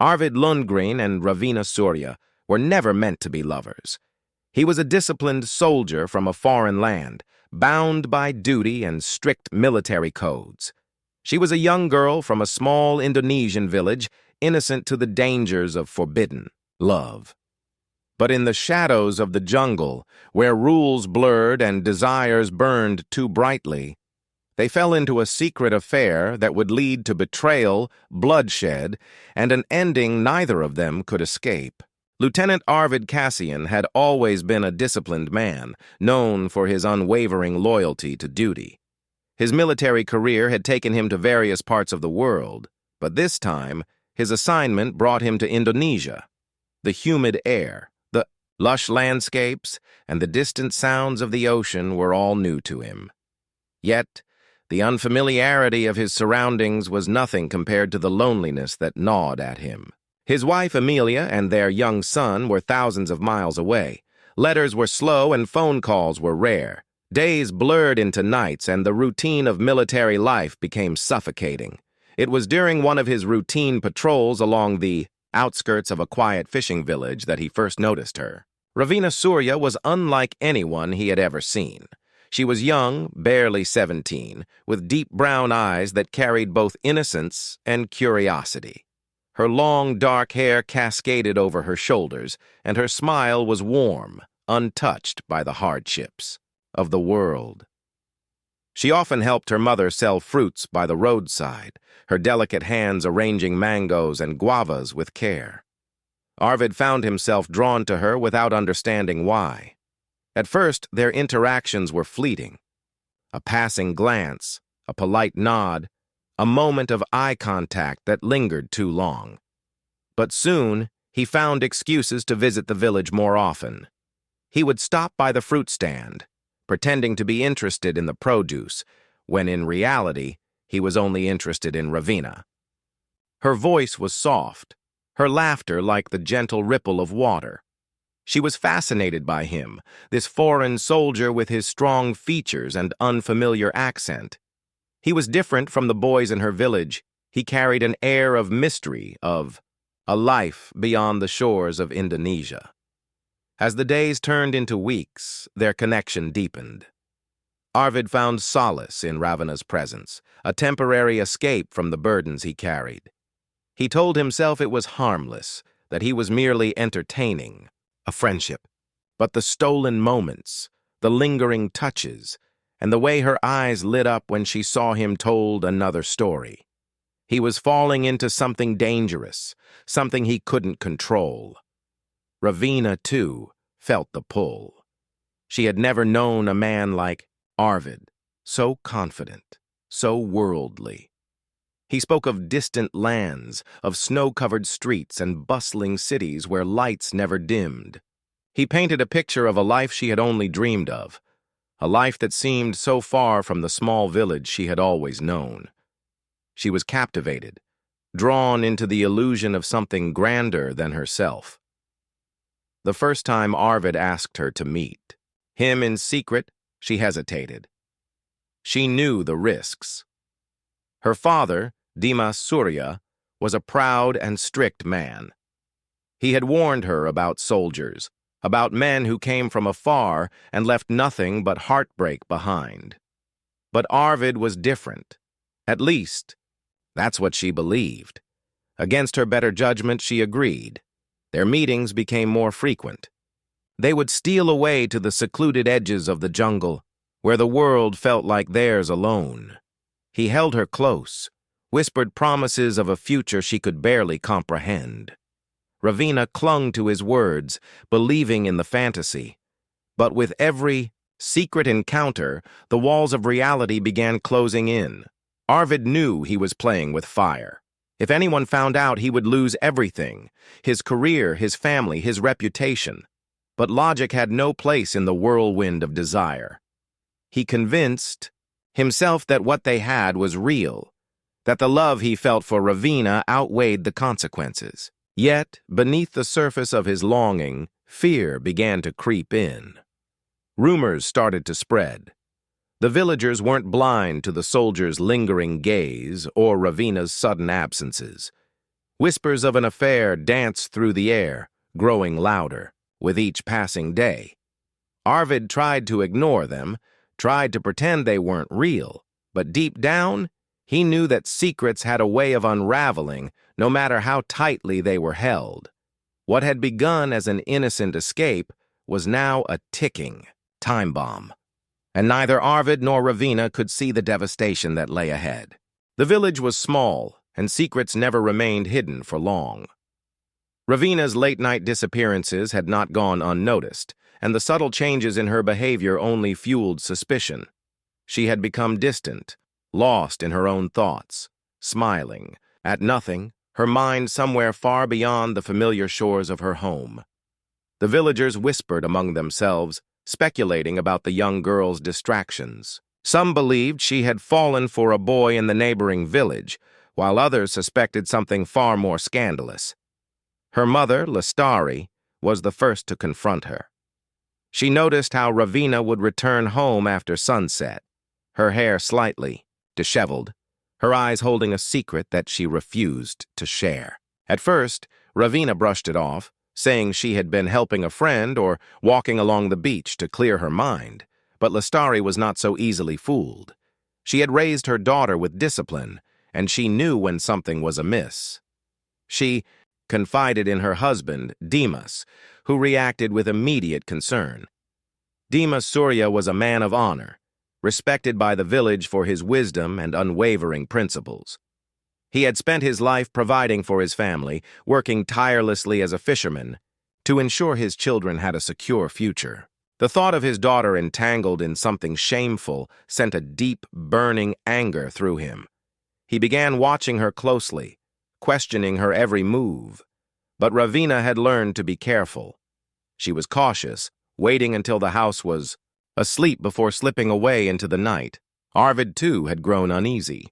Arvid Lundgren and Ravina Surya were never meant to be lovers. He was a disciplined soldier from a foreign land, bound by duty and strict military codes. She was a young girl from a small Indonesian village, innocent to the dangers of forbidden love. But in the shadows of the jungle, where rules blurred and desires burned too brightly, they fell into a secret affair that would lead to betrayal, bloodshed, and an ending neither of them could escape. Lieutenant Arvid Cassian had always been a disciplined man, known for his unwavering loyalty to duty. His military career had taken him to various parts of the world, but this time, his assignment brought him to Indonesia. The humid air, the lush landscapes, and the distant sounds of the ocean were all new to him. Yet, the unfamiliarity of his surroundings was nothing compared to the loneliness that gnawed at him. His wife Amelia and their young son were thousands of miles away. Letters were slow and phone calls were rare. Days blurred into nights and the routine of military life became suffocating. It was during one of his routine patrols along the outskirts of a quiet fishing village that he first noticed her. Ravina Surya was unlike anyone he had ever seen. She was young, barely 17, with deep brown eyes that carried both innocence and curiosity. Her long, dark hair cascaded over her shoulders, and her smile was warm, untouched by the hardships of the world. She often helped her mother sell fruits by the roadside, her delicate hands arranging mangoes and guavas with care. Arvid found himself drawn to her without understanding why. At first, their interactions were fleeting. A passing glance, a polite nod, a moment of eye contact that lingered too long. But soon, he found excuses to visit the village more often. He would stop by the fruit stand, pretending to be interested in the produce, when in reality, he was only interested in Ravina. Her voice was soft, her laughter like the gentle ripple of water. She was fascinated by him, this foreign soldier with his strong features and unfamiliar accent. He was different from the boys in her village. He carried an air of mystery, of a life beyond the shores of Indonesia. As the days turned into weeks, their connection deepened. Arvid found solace in Ravina's presence, a temporary escape from the burdens he carried. He told himself it was harmless, that he was merely entertaining, a friendship. But the stolen moments, the lingering touches, and the way her eyes lit up when she saw him told another story. He was falling into something dangerous, something he couldn't control. Ravina, too, felt the pull. She had never known a man like Arvid, so confident, so worldly. He spoke of distant lands, of snow-covered streets and bustling cities where lights never dimmed. He painted a picture of a life she had only dreamed of, a life that seemed so far from the small village she had always known. She was captivated, drawn into the illusion of something grander than herself. The first time Arvid asked her to meet him in secret, she hesitated. She knew the risks. Her father, Dimas Surya, was a proud and strict man. He had warned her about soldiers, about men who came from afar and left nothing but heartbreak behind. But Arvid was different. At least, that's what she believed. Against her better judgment, she agreed. Their meetings became more frequent. They would steal away to the secluded edges of the jungle, where the world felt like theirs alone. He held her close, whispered promises of a future she could barely comprehend. Ravina clung to his words, believing in the fantasy. But with every secret encounter, the walls of reality began closing in. Arvid knew he was playing with fire. If anyone found out, he would lose everything: his career, his family, his reputation. But logic had no place in the whirlwind of desire. He convinced himself that what they had was real, that the love he felt for Ravina outweighed the consequences. Yet, beneath the surface of his longing, fear began to creep in. Rumors started to spread. The villagers weren't blind to the soldiers' lingering gaze or Ravina's sudden absences. Whispers of an affair danced through the air, growing louder with each passing day. Arvid tried to ignore them, tried to pretend they weren't real, but deep down, he knew that secrets had a way of unraveling no matter how tightly they were held. What had begun as an innocent escape was now a ticking time bomb. And neither Arvid nor Ravina could see the devastation that lay ahead. The village was small, and secrets never remained hidden for long. Ravina's late-night disappearances had not gone unnoticed, and the subtle changes in her behavior only fueled suspicion. She had become distant, lost in her own thoughts, smiling at nothing, her mind somewhere far beyond the familiar shores of her home. The villagers whispered among themselves, speculating about the young girl's distractions. Some believed she had fallen for a boy in the neighboring village, while others suspected something far more scandalous. Her mother, Lestari, was the first to confront her. She noticed how Ravina would return home after sunset, her hair slightly disheveled, her eyes holding a secret that she refused to share. At first, Ravina brushed it off, saying she had been helping a friend or walking along the beach to clear her mind, but Lestari was not so easily fooled. She had raised her daughter with discipline, and she knew when something was amiss. She confided in her husband, Dimas, who reacted with immediate concern. Dimas Surya was a man of honor, respected by the village for his wisdom and unwavering principles. He had spent his life providing for his family, working tirelessly as a fisherman, to ensure his children had a secure future. The thought of his daughter entangled in something shameful sent a deep, burning anger through him. He began watching her closely, questioning her every move. But Ravina had learned to be careful. She was cautious, waiting until the house was asleep before slipping away into the night. Arvid, too, had grown uneasy.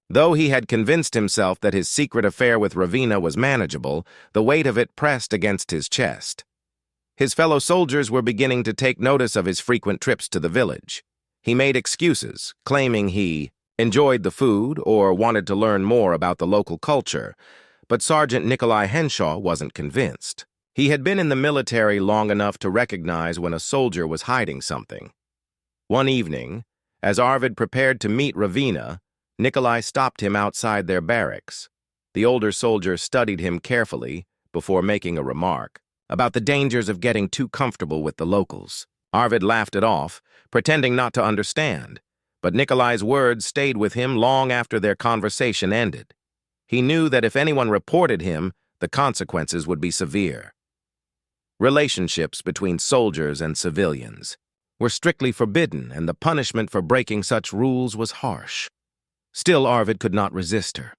Though he had convinced himself that his secret affair with Ravina was manageable, the weight of it pressed against his chest. His fellow soldiers were beginning to take notice of his frequent trips to the village. He made excuses, claiming he enjoyed the food or wanted to learn more about the local culture, but Sergeant Nikolai Henshaw wasn't convinced. He had been in the military long enough to recognize when a soldier was hiding something. One evening, as Arvid prepared to meet Ravina, Nikolai stopped him outside their barracks. The older soldier studied him carefully before making a remark about the dangers of getting too comfortable with the locals. Arvid laughed it off, pretending not to understand, but Nikolai's words stayed with him long after their conversation ended. He knew that if anyone reported him, the consequences would be severe. Relationships between soldiers and civilians were strictly forbidden, and the punishment for breaking such rules was harsh. Still, Arvid could not resist her.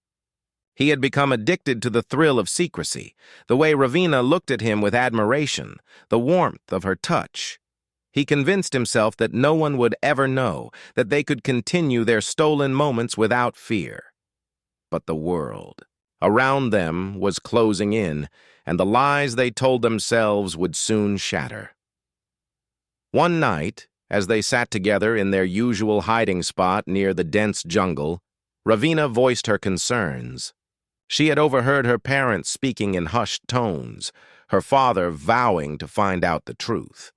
He had become addicted to the thrill of secrecy, the way Ravina looked at him with admiration, the warmth of her touch. He convinced himself that no one would ever know, that they could continue their stolen moments without fear. But the world around them was closing in, and the lies they told themselves would soon shatter. One night, as they sat together in their usual hiding spot near the dense jungle, Ravina voiced her concerns. She had overheard her parents speaking in hushed tones, her father vowing to find out the truth.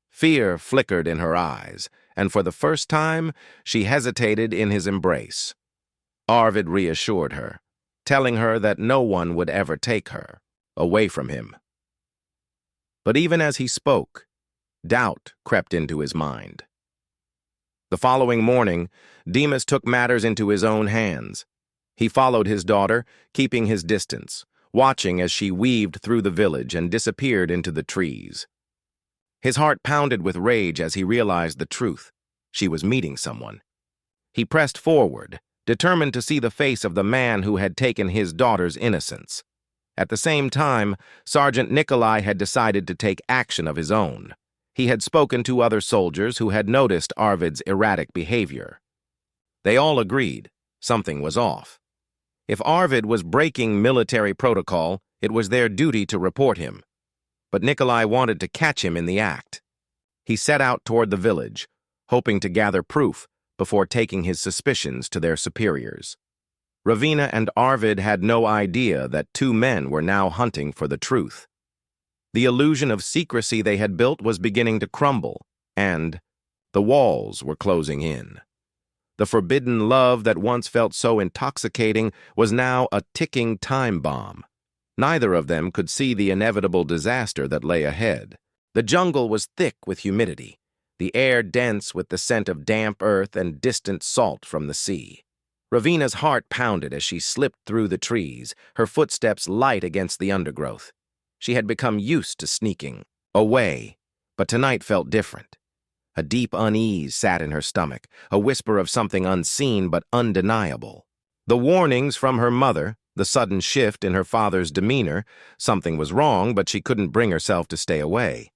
Fear flickered in her eyes, and for the first time, she hesitated in his embrace. Arvid reassured her, telling her that no one would ever take her away from him. But even as he spoke, doubt crept into his mind. The following morning, Dimas took matters into his own hands. He followed his daughter, keeping his distance, watching as she weaved through the village and disappeared into the trees. His heart pounded with rage as he realized the truth. She was meeting someone. He pressed forward, determined to see the face of the man who had taken his daughter's innocence. At the same time, Sergeant Nikolai had decided to take action of his own. He had spoken to other soldiers who had noticed Arvid's erratic behavior. They all agreed something was off. If Arvid was breaking military protocol, it was their duty to report him. But Nikolai wanted to catch him in the act. He set out toward the village, hoping to gather proof before taking his suspicions to their superiors. Ravina and Arvid had no idea that two men were now hunting for the truth. The illusion of secrecy they had built was beginning to crumble, and the walls were closing in. The forbidden love that once felt so intoxicating was now a ticking time bomb. Neither of them could see the inevitable disaster that lay ahead. The jungle was thick with humidity, the air dense with the scent of damp earth and distant salt from the sea. Ravina's heart pounded as she slipped through the trees, her footsteps light against the undergrowth. She had become used to sneaking away, but tonight felt different. A deep unease sat in her stomach, a whisper of something unseen but undeniable. The warnings from her mother, the sudden shift in her father's demeanor, something was wrong, but she couldn't bring herself to stay away.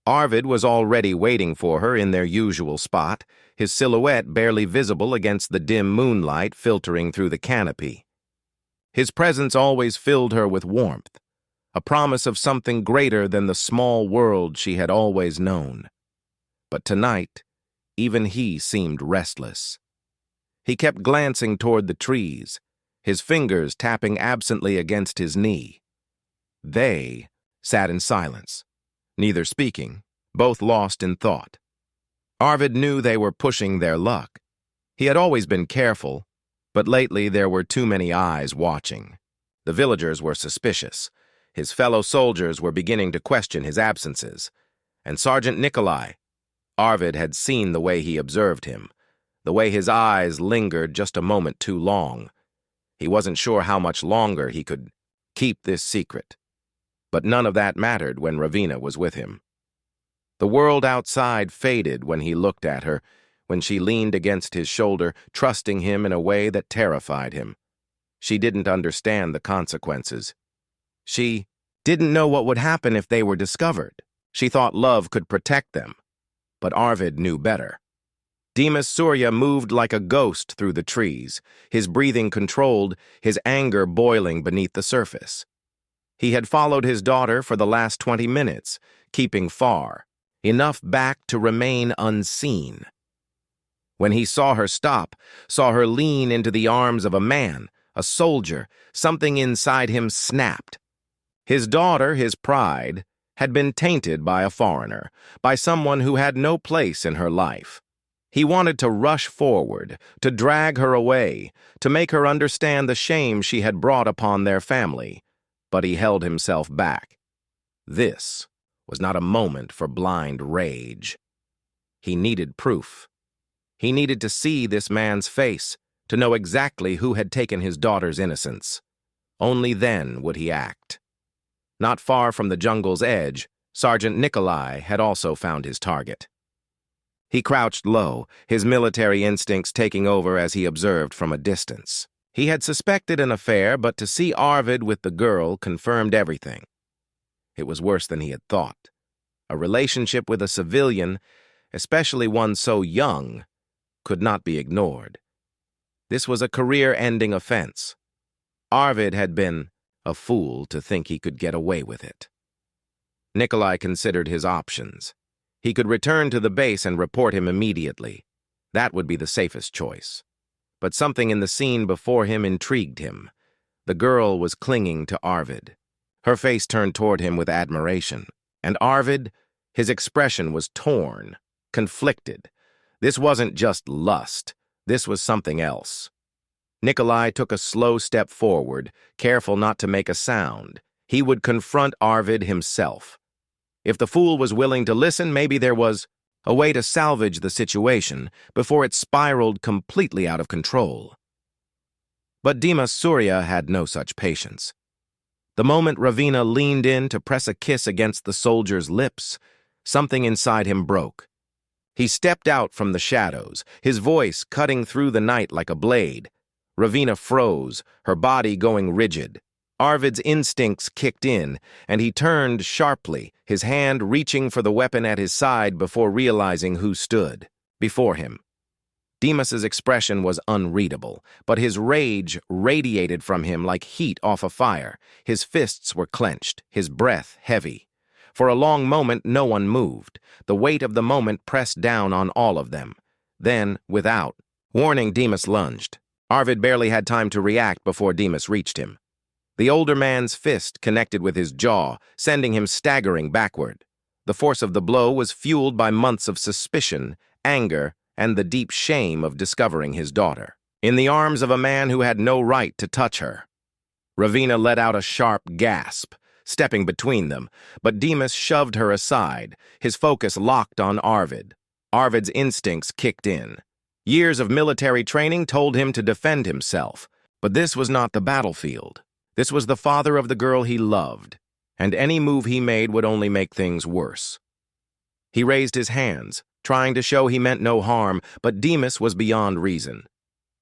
Arvid was already waiting for her in their usual spot, his silhouette barely visible against the dim moonlight filtering through the canopy. His presence always filled her with warmth, a promise of something greater than the small world she had always known. But tonight, even he seemed restless. He kept glancing toward the trees, his fingers tapping absently against his knee. They sat in silence, neither speaking, both lost in thought. Arvid knew they were pushing their luck. He had always been careful, but lately there were too many eyes watching. The villagers were suspicious. His fellow soldiers were beginning to question his absences. And Sergeant Nikolai, Arvid had seen the way he observed him, the way his eyes lingered just a moment too long. He wasn't sure how much longer he could keep this secret. But none of that mattered when Ravina was with him. The world outside faded when he looked at her, when she leaned against his shoulder, trusting him in a way that terrified him. She didn't understand the consequences. She didn't know what would happen if they were discovered. She thought love could protect them. But Arvid knew better. Dimas Surya moved like a ghost through the trees, his breathing controlled, his anger boiling beneath the surface. He had followed his daughter for the last 20 minutes, keeping far, enough back to remain unseen. When he saw her stop, saw her lean into the arms of a man, a soldier, something inside him snapped. His daughter, his pride, had been tainted by a foreigner, by someone who had no place in her life. He wanted to rush forward, to drag her away, to make her understand the shame she had brought upon their family, but he held himself back. This was not a moment for blind rage. He needed proof. He needed to see this man's face, to know exactly who had taken his daughter's innocence. Only then would he act. Not far from the jungle's edge, Sergeant Nikolai had also found his target. He crouched low, his military instincts taking over as he observed from a distance. He had suspected an affair, but to see Arvid with the girl confirmed everything. It was worse than he had thought. A relationship with a civilian, especially one so young, could not be ignored. This was a career-ending offense. Arvid had been a fool to think he could get away with it. Nikolai considered his options. He could return to the base and report him immediately. That would be the safest choice. But something in the scene before him intrigued him. The girl was clinging to Arvid. Her face turned toward him with admiration. And Arvid, his expression was torn, conflicted. This wasn't just lust. This was something else. Nikolai took a slow step forward, careful not to make a sound. He would confront Arvid himself. If the fool was willing to listen, maybe there was a way to salvage the situation before it spiraled completely out of control. But Dimas Surya had no such patience. The moment Ravina leaned in to press a kiss against the soldier's lips, something inside him broke. He stepped out from the shadows, his voice cutting through the night like a blade. Ravina froze, her body going rigid. Arvid's instincts kicked in, and he turned sharply, his hand reaching for the weapon at his side before realizing who stood before him. Dimas's expression was unreadable, but his rage radiated from him like heat off a fire. His fists were clenched, his breath heavy. For a long moment, no one moved. The weight of the moment pressed down on all of them. Then, without warning, Dimas lunged. Arvid barely had time to react before Dimas reached him. The older man's fist connected with his jaw, sending him staggering backward. The force of the blow was fueled by months of suspicion, anger, and the deep shame of discovering his daughter, in the arms of a man who had no right to touch her. Ravina let out a sharp gasp, stepping between them, but Dimas shoved her aside, his focus locked on Arvid. Arvid's instincts kicked in. Years of military training told him to defend himself, but this was not the battlefield. This was the father of the girl he loved, and any move he made would only make things worse. He raised his hands, trying to show he meant no harm, but Dimas was beyond reason.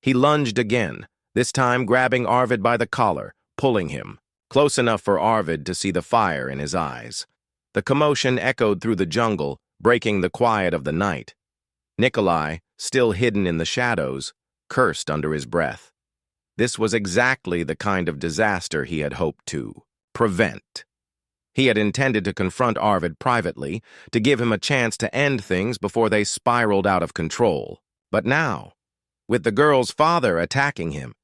He lunged again, this time grabbing Arvid by the collar, pulling him, close enough for Arvid to see the fire in his eyes. The commotion echoed through the jungle, breaking the quiet of the night. Nikolai, still hidden in the shadows, cursed under his breath. This was exactly the kind of disaster he had hoped to prevent. He had intended to confront Arvid privately, to give him a chance to end things before they spiraled out of control. But now, with the girl's father attacking him,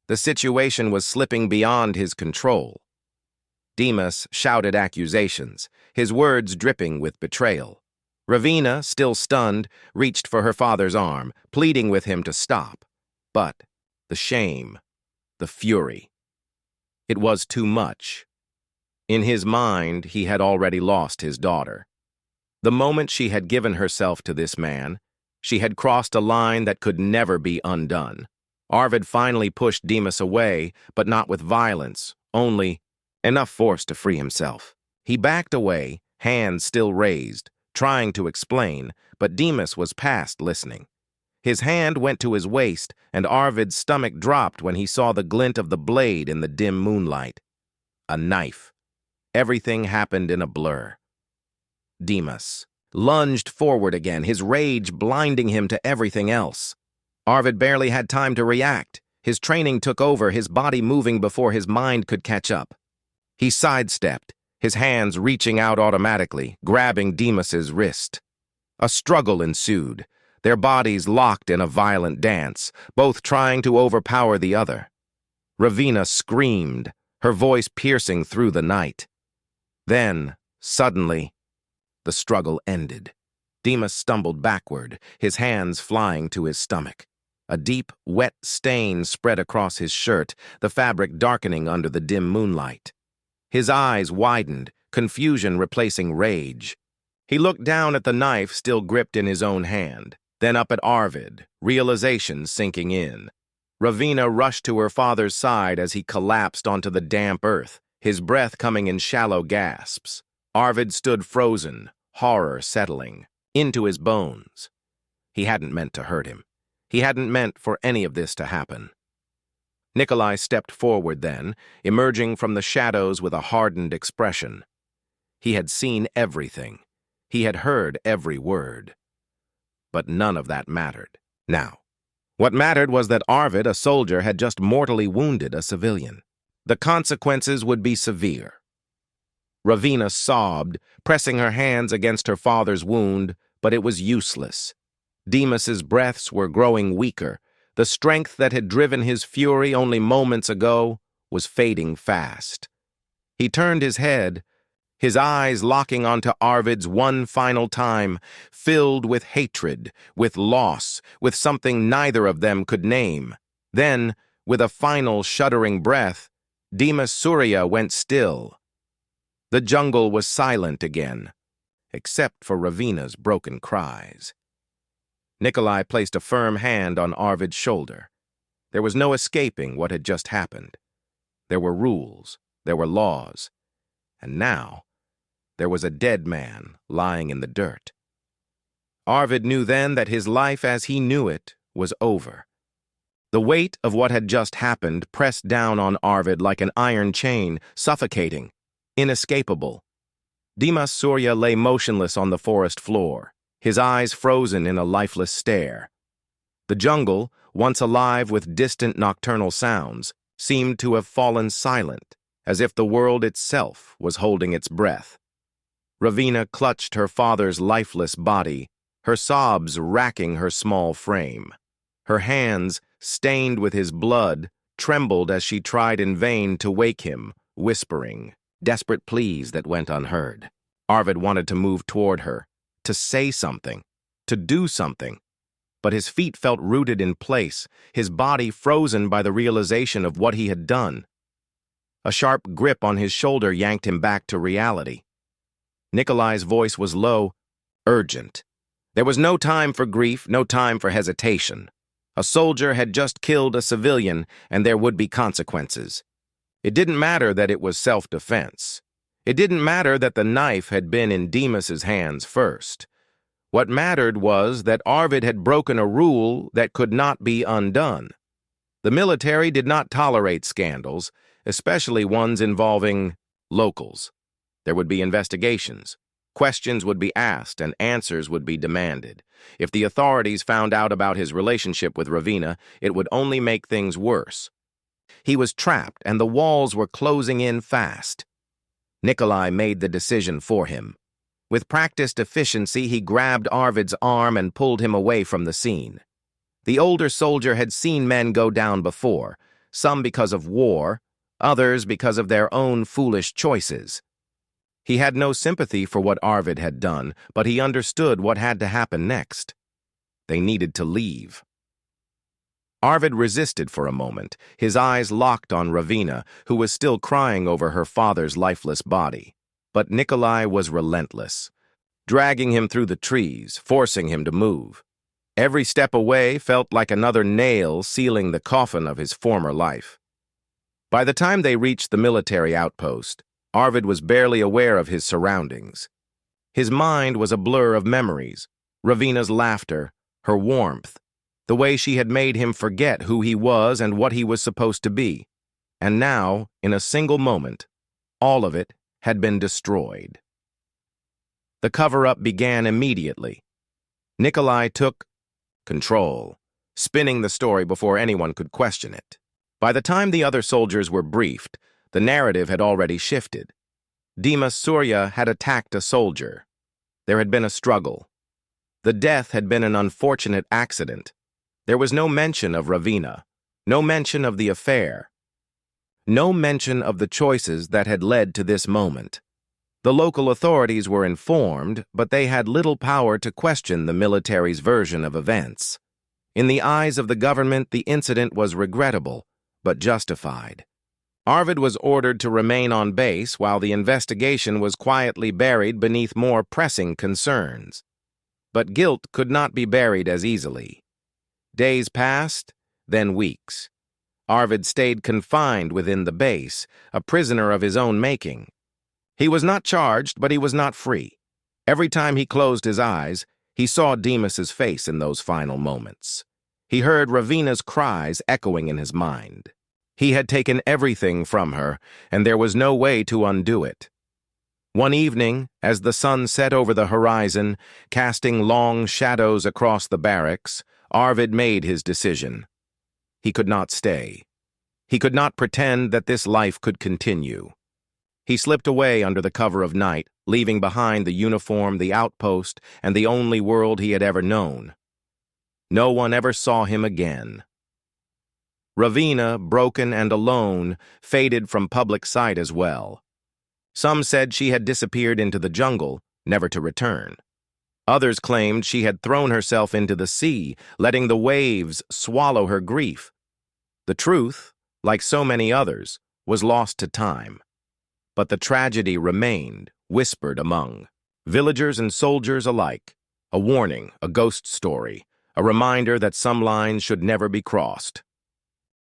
the situation was slipping beyond his control. Dimas shouted accusations, his words dripping with betrayal. Ravina, still stunned, reached for her father's arm, pleading with him to stop. But the shame, the fury. It was too much. In his mind, he had already lost his daughter. The moment she had given herself to this man, she had crossed a line that could never be undone. Arvid finally pushed Dimas away, but not with violence, only enough force to free himself. He backed away, hands still raised, trying to explain, but Dimas was past listening. His hand went to his waist, and Arvid's stomach dropped when he saw the glint of the blade in the dim moonlight. A knife. Everything happened in a blur. Dimas lunged forward again, his rage blinding him to everything else. Arvid barely had time to react. His training took over, his body moving before his mind could catch up. He sidestepped, his hands reaching out automatically, grabbing Dimas's wrist. A struggle ensued, their bodies locked in a violent dance, both trying to overpower the other. Ravina screamed, her voice piercing through the night. Then, suddenly, the struggle ended. Dimas stumbled backward, his hands flying to his stomach. A deep, wet stain spread across his shirt, the fabric darkening under the dim moonlight. His eyes widened, confusion replacing rage. He looked down at the knife still gripped in his own hand, then up at Arvid, realization sinking in. Ravina rushed to her father's side as he collapsed onto the damp earth, his breath coming in shallow gasps. Arvid stood frozen, horror settling into his bones. He hadn't meant to hurt him. He hadn't meant for any of this to happen. Nikolai stepped forward then, emerging from the shadows with a hardened expression. He had seen everything. He had heard every word. But none of that mattered now. What mattered was that Arvid, a soldier, had just mortally wounded a civilian. The consequences would be severe. Ravina sobbed, pressing her hands against her father's wound, but it was useless. Dimas's breaths were growing weaker. The strength that had driven his fury only moments ago was fading fast. He turned his head, his eyes locking onto Arvid's one final time, filled with hatred, with loss, with something neither of them could name. Then, with a final shuddering breath, Dimas Surya went still. The jungle was silent again, except for Ravina's broken cries. Nikolai placed a firm hand on Arvid's shoulder. There was no escaping what had just happened. There were rules, there were laws, and now there was a dead man lying in the dirt. Arvid knew then that his life as he knew it was over. The weight of what had just happened pressed down on Arvid like an iron chain, suffocating, inescapable. Dimas Surya lay motionless on the forest floor, his eyes frozen in a lifeless stare. The jungle, once alive with distant nocturnal sounds, seemed to have fallen silent, as if the world itself was holding its breath. Ravina clutched her father's lifeless body, her sobs racking her small frame. Her hands, stained with his blood, trembled as she tried in vain to wake him, whispering desperate pleas that went unheard. Arvid wanted to move toward her, to say something, to do something, but his feet felt rooted in place, his body frozen by the realization of what he had done. A sharp grip on his shoulder yanked him back to reality. Nikolai's voice was low, urgent. There was no time for grief, no time for hesitation. A soldier had just killed a civilian, and there would be consequences. It didn't matter that it was self-defense. It didn't matter that the knife had been in Dimas's hands first. What mattered was that Arvid had broken a rule that could not be undone. The military did not tolerate scandals, especially ones involving locals. There would be investigations. Questions would be asked and answers would be demanded. If the authorities found out about his relationship with Ravina, it would only make things worse. He was trapped and the walls were closing in fast. Nikolai made the decision for him. With practiced efficiency, he grabbed Arvid's arm and pulled him away from the scene. The older soldier had seen men go down before, some because of war, others because of their own foolish choices. He had no sympathy for what Arvid had done, but he understood what had to happen next. They needed to leave. Arvid resisted for a moment, his eyes locked on Ravina, who was still crying over her father's lifeless body. But Nikolai was relentless, dragging him through the trees, forcing him to move. Every step away felt like another nail sealing the coffin of his former life. By the time they reached the military outpost, Arvid was barely aware of his surroundings. His mind was a blur of memories, Ravina's laughter, her warmth, the way she had made him forget who he was and what he was supposed to be. And now, in a single moment, all of it had been destroyed. The cover-up began immediately. Nikolai took control, spinning the story before anyone could question it. By the time the other soldiers were briefed, the narrative had already shifted. Dimas Surya had attacked a soldier. There had been a struggle. The death had been an unfortunate accident. There was no mention of Ravina, no mention of the affair, no mention of the choices that had led to this moment. The local authorities were informed, but they had little power to question the military's version of events. In the eyes of the government, the incident was regrettable, but justified. Arvid was ordered to remain on base while the investigation was quietly buried beneath more pressing concerns. But guilt could not be buried as easily. Days passed, then weeks. Arvid stayed confined within the base, a prisoner of his own making. He was not charged, but he was not free. Every time he closed his eyes, he saw Dimas's face in those final moments. He heard Ravina's cries echoing in his mind. He had taken everything from her, and there was no way to undo it. One evening, as the sun set over the horizon, casting long shadows across the barracks, Arvid made his decision. He could not stay. He could not pretend that this life could continue. He slipped away under the cover of night, leaving behind the uniform, the outpost, and the only world he had ever known. No one ever saw him again. Ravina, broken and alone, faded from public sight as well. Some said she had disappeared into the jungle, never to return. Others claimed she had thrown herself into the sea, letting the waves swallow her grief. The truth, like so many others, was lost to time. But the tragedy remained, whispered among villagers and soldiers alike, a warning, a ghost story, a reminder that some lines should never be crossed.